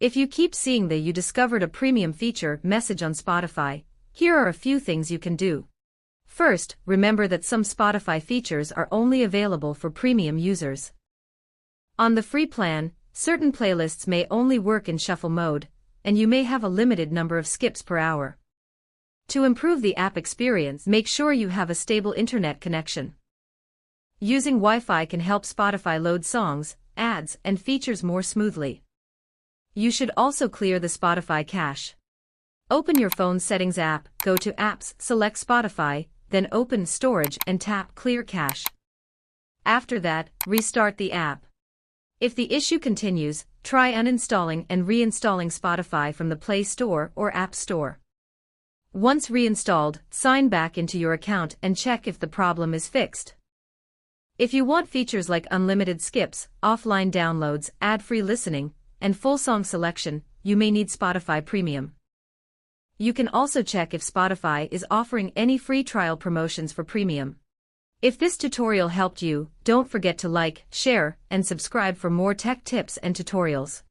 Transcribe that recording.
If you keep seeing that you discovered a premium feature message on Spotify, here are a few things you can do. First, remember that some Spotify features are only available for premium users. On the free plan, certain playlists may only work in shuffle mode, and you may have a limited number of skips per hour. To improve the app experience, make sure you have a stable internet connection. Using Wi-Fi can help Spotify load songs, ads, and features more smoothly. You should also clear the Spotify cache. Open your phone's Settings app, go to Apps, select Spotify, then open Storage and tap Clear Cache. After that, restart the app. If the issue continues, try uninstalling and reinstalling Spotify from the Play Store or App Store. Once reinstalled, sign back into your account and check if the problem is fixed. If you want features like unlimited skips, offline downloads, ad-free listening, and full song selection, you may need Spotify Premium. You can also check if Spotify is offering any free trial promotions for Premium. If this tutorial helped you, don't forget to like, share, and subscribe for more tech tips and tutorials.